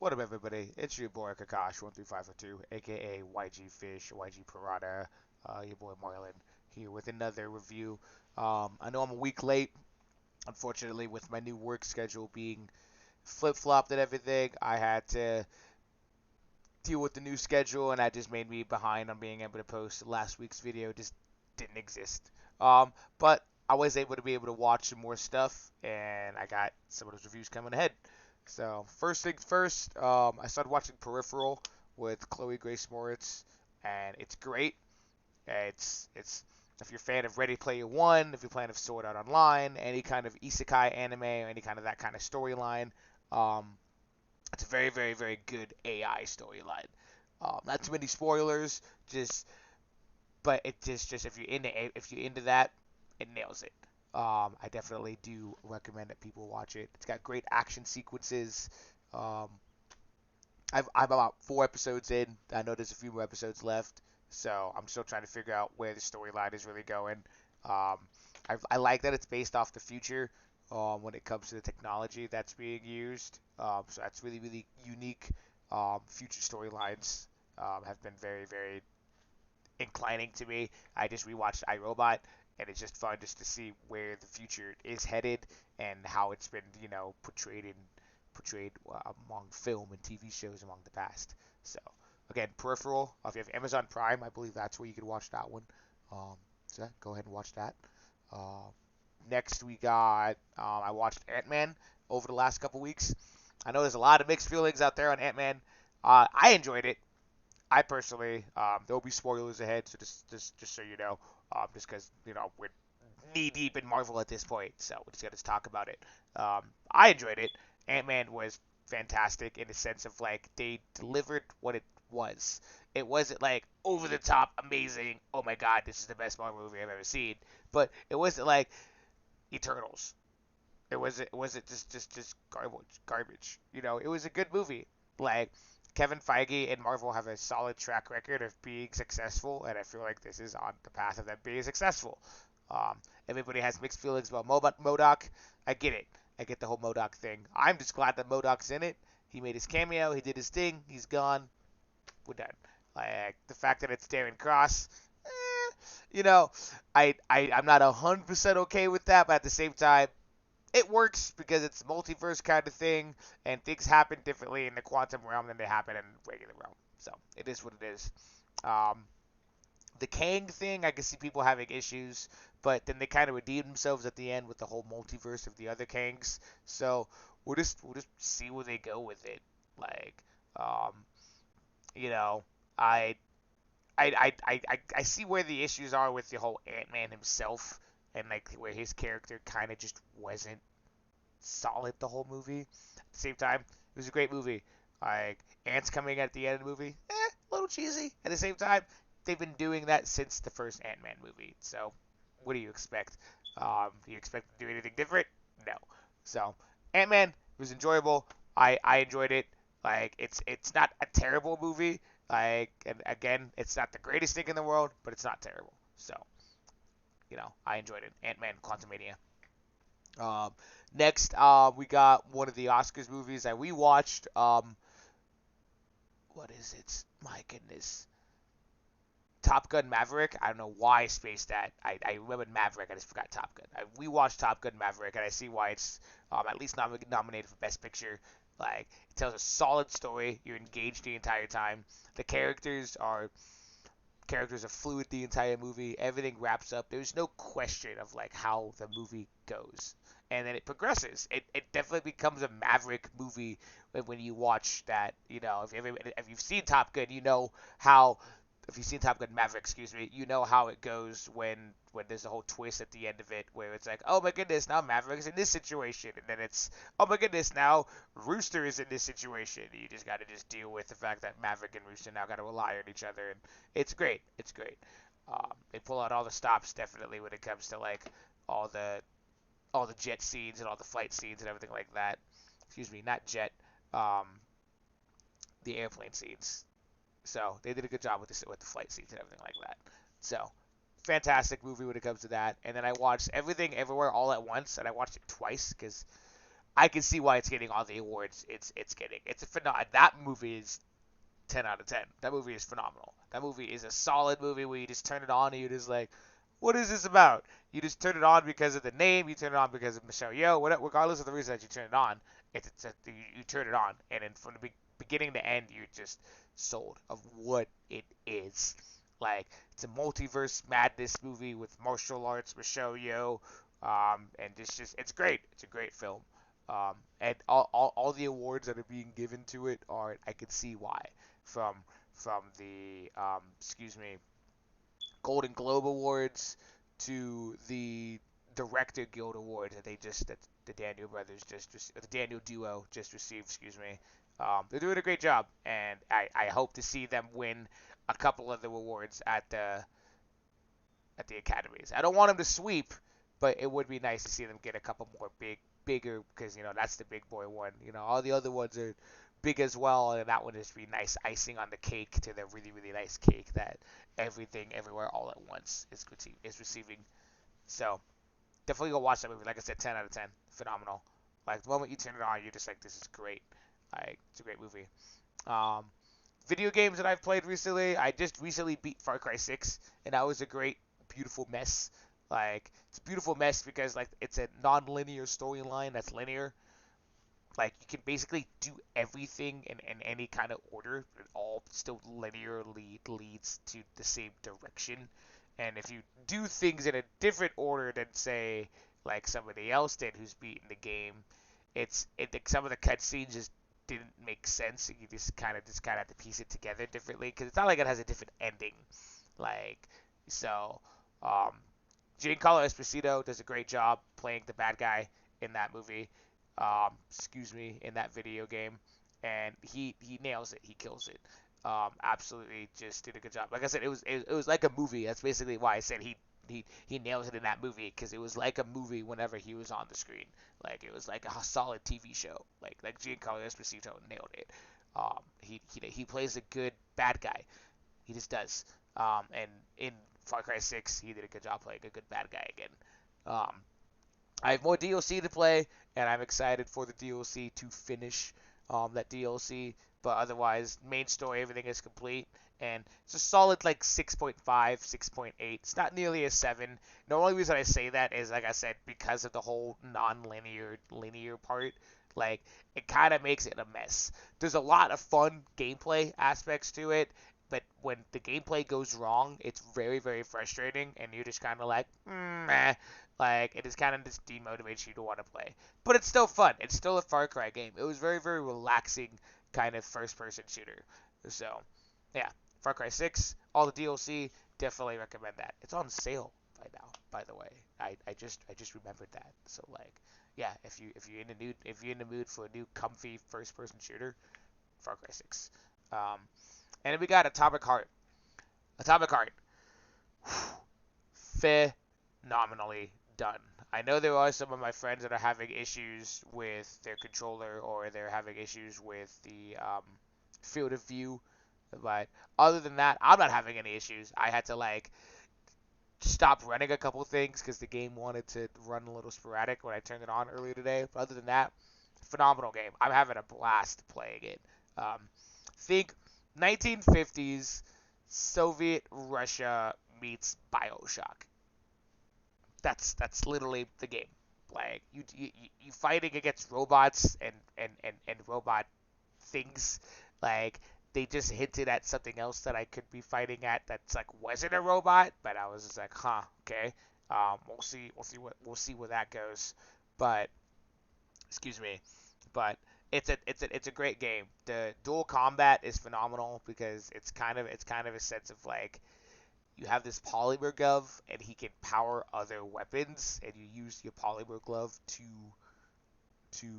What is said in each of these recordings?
What up, everybody? It's your boy Kakash1352, aka YG Fish, YG Pirata, your boy Marlon, here with another review. I know I'm a week late, unfortunately, with my new work schedule being flip flopped and everything. I had to deal with the new schedule, and that just made me behind on being able to post last week's video. Just didn't exist. But I was able to be able to watch some more stuff, and I got some of those reviews coming ahead. So first things first, I started watching Peripheral with Chloe Grace Moritz, and it's great. It's if you're a fan of Ready Player One, if you're a fan of Sword Art Online, any kind of isekai anime, or any kind of that kind of storyline, um, it's a very, very, very good AI storyline. Not too many spoilers, just but it just if you're into that, it nails it. I definitely do recommend that people watch it. It's got great action sequences. Um, I'm about 4 episodes in. I know there's a few more episodes left, so I'm still trying to figure out where the storyline is really going. Um, I like that it's based off the future when it comes to the technology that's being used. So that's really, really unique. Future storylines have been very, very inclining to me. I just rewatched iRobot, and it's just fun just to see where the future is headed and how it's been, portrayed among film and TV shows among the past. So again, Peripheral. If you have Amazon Prime, I believe that's where you can watch that one. Um, so go ahead and watch that. Uh, Next we got I watched Ant-Man over the last couple weeks. I know there's a lot of mixed feelings out there on Ant-Man. I enjoyed it. I personally, there'll be spoilers ahead, so just so you know, just because we're knee deep in Marvel at this point, so we're just gonna talk about it. I enjoyed it. Ant Man was fantastic in the sense of like they delivered what it was. It wasn't like over the top amazing. Oh my god, this is the best Marvel movie I've ever seen. But it wasn't like Eternals. It wasn't just garbage. It was a good movie. Like Kevin Feige and Marvel have a solid track record of being successful, and I feel like this is on the path of them being successful. Everybody has mixed feelings about Modoc. I get it. I get the whole Modoc thing. I'm just glad that Modoc's in it. He made his cameo. He did his thing. He's gone. We're done. Like the fact that it's Darren Cross, you know, I'm not 100% okay with that, but at the same time, it works because it's a multiverse kind of thing, and things happen differently in the quantum realm than they happen in the regular realm. So it is what it is. Um, the Kang thing, I can see people having issues, but then they kind of redeem themselves at the end with the whole multiverse of the other Kangs. So we'll just see where they go with it. Like, um, you know, I I see where the issues are with the whole Ant Man himself, and like where his character kind of just wasn't solid the whole movie. At the same time, it was a great movie. Like ants coming at the end of the movie, a little cheesy. At the same time, they've been doing that since the first Ant Man movie. So, what do you expect? Do you expect to do anything different? No. So, Ant Man was enjoyable. I enjoyed it. Like it's not a terrible movie. Like and again, it's not the greatest thing in the world, but it's not terrible. So, I enjoyed it. Ant Man, Quantumania. Um, Next, we got one of the Oscars movies that we watched. What is it? My goodness. Top Gun Maverick. I don't know why I spaced that. I remembered Maverick. I just forgot Top Gun. We watched Top Gun Maverick, and I see why it's at least nominated for Best Picture. Like, it tells a solid story. You're engaged the entire time. The characters are fluid the entire movie. Everything wraps up. There's no question of like how the movie goes, and then it progresses. It definitely becomes a Maverick movie when you watch that. If you've seen Top Gun, you know how. If you've seen Top Gun Maverick, excuse me, you know how it goes when there's a whole twist at the end of it where it's like, oh my goodness, now Maverick's in this situation, and then it's, oh my goodness, now Rooster is in this situation. You just got to just deal with the fact that Maverick and Rooster now got to rely on each other, and it's great. It's great. They pull out all the stops definitely when it comes to like all the all the jet scenes and all the flight scenes and everything like that. Excuse me, not jet. Um, the airplane scenes. So they did a good job with the flight scenes and everything like that. So fantastic movie when it comes to that. And then I watched Everything Everywhere All at Once, and I watched it twice because I can see why it's getting all the awards it's getting. It's a phenomenal. That movie is 10 out of 10. That movie is phenomenal. That movie is a solid movie where you just turn it on and you're just like, what is this about? You just turn it on because of the name. You turn it on because of Michelle Yeoh. Whatever, regardless of the reason that you turn it on, you turn it on, and then from the beginning to end, you're just sold of what it is. Like, it's a multiverse madness movie with martial arts, Michelle Yeoh, and it's great. It's a great film. And all the awards that are being given to it are, I can see why, from the excuse me, Golden Globe Awards to the Director Guild Award that the Daniel brothers the Daniel duo just received. Excuse me. They're doing a great job, and I hope to see them win a couple of the awards at the academies. I don't want them to sweep, but it would be nice to see them get a couple more bigger, because that's the big boy one. All the other ones are big as well, and that one just be nice icing on the cake to the really really nice cake that Everything Everywhere All at Once is receiving. So definitely go watch that movie. Like I said, 10 out of 10, phenomenal. Like the moment you turn it on, you're just like, this is great. Like it's a great movie. Um, Video games that I've played recently, I just recently beat Far Cry 6, and that was a great, beautiful mess. Like, it's a beautiful mess because, like, it's a non-linear storyline that's linear. Like, you can basically do everything in any kind of order. It all still linearly leads to the same direction. And if you do things in a different order than, say, like somebody else did who's beaten the game, some of the cutscenes just didn't make sense. You just kind of have to piece it together differently because it's not like it has a different ending. Like so, um, Giancarlo Esposito does a great job playing the bad guy in that movie. Excuse me, in that video game, and he nails it. He kills it. Absolutely, just did a good job. Like I said, it was like a movie. That's basically why I said he nails it in that movie, because it was like a movie whenever he was on the screen. Like it was like a solid TV show. Like Giancarlo Esposito nailed it. He plays a good bad guy. He just does. And in Far Cry 6, he did a good job playing a good bad guy again. Um, I have more DLC to play, and I'm excited for the DLC to finish that DLC. But otherwise, main story, everything is complete, and it's a solid like 6.5, 6.8. It's not nearly a 7. The only reason I say that is, like I said, because of the whole non-linear linear part. Like, it kind of makes it a mess. There's a lot of fun gameplay aspects to it, but when the gameplay goes wrong, it's very, very frustrating, and you're just kind of like, meh. Like, it just kind of just demotivates you to want to play. But it's still fun. It's still a Far Cry game. It was very, very relaxing kind of first-person shooter. So, yeah, Far Cry 6, all the DLC, definitely recommend that. It's on sale by now, by the way. I just remembered that. So, like, yeah, if you're in the mood for a new comfy first-person shooter, Far Cry 6. Um, and then we got Atomic Heart. Atomic Heart. Phenomenally done. I know there are some of my friends that are having issues with their controller, or they're having issues with the field of view, but other than that, I'm not having any issues. I had to like stop running a couple things because the game wanted to run a little sporadic when I turned it on earlier today. But other than that, phenomenal game. I'm having a blast playing it. Think 1950s Soviet Russia meets Bioshock. That's literally the game. Like you fighting against robots and robot things. Like they just hinted at something else that I could be fighting at that's like wasn't a robot, but I was just like, huh, okay. We'll see where that goes. But excuse me, but it's a great game. The dual combat is phenomenal because it's kind of a sense of like you have this polymer glove and he can power other weapons, and you use your polymer glove to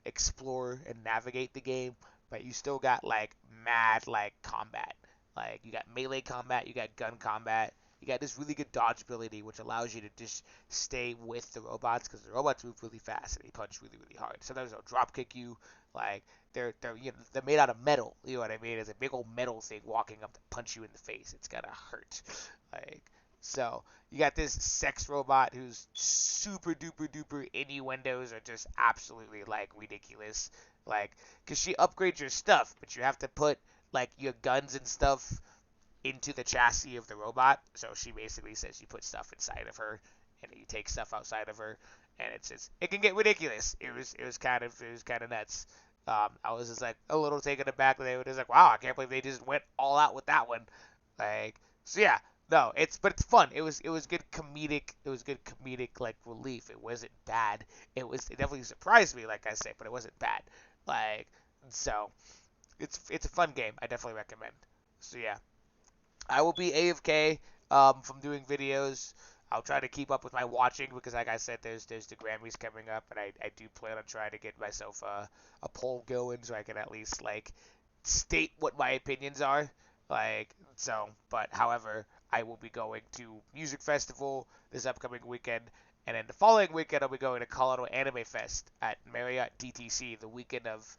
explore and navigate the game, but you still got like mad like combat. Like you got melee combat, you got gun combat, you got this really good dodge ability which allows you to just stay with the robots because the robots move really fast and they punch really really hard. Sometimes they'll drop kick you. Like they're made out of metal. You know what I mean? It's a big old metal thing walking up to punch you in the face. It's gonna hurt. Like So you got this sex robot who's super duper duper innuendos are just absolutely like ridiculous. Like, cause she upgrades your stuff, but you have to put like your guns and stuff into the chassis of the robot. So she basically says you put stuff inside of her, and you take stuff outside of her, and it can get ridiculous. It was kind of nuts. I was just like a little taken aback that they were just like, wow, I can't believe they just went all out with that one. Like, so yeah, no, it's fun. It was good comedic. It was good comedic like relief. It wasn't bad. It definitely surprised me, like I said, but it wasn't bad. Like, so it's a fun game. I definitely recommend. So yeah, I will be AFK from doing videos. I'll try to keep up with my watching because, like I said, there's the Grammys coming up, and I do plan on trying to get myself a poll going so I can at least like state what my opinions are. Like so, but however, I will be going to music festival this upcoming weekend, and then the following weekend I'll be going to Colorado Anime Fest at Marriott DTC the weekend of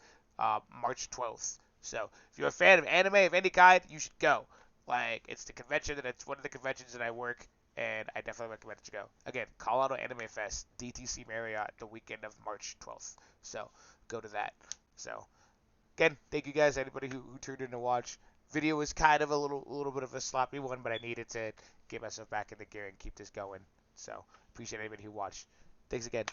March 12th. So if you're a fan of anime of any kind, you should go. Like it's the convention and it's one of the conventions that I work, and I definitely recommend that you go. Again, Colorado Anime Fest, DTC Marriott, the weekend of March 12th. So go to that. So again, thank you guys, anybody who tuned in to watch. Video was kind of a little bit of a sloppy one, but I needed to get myself back in the gear and keep this going. So appreciate anybody who watched. Thanks again.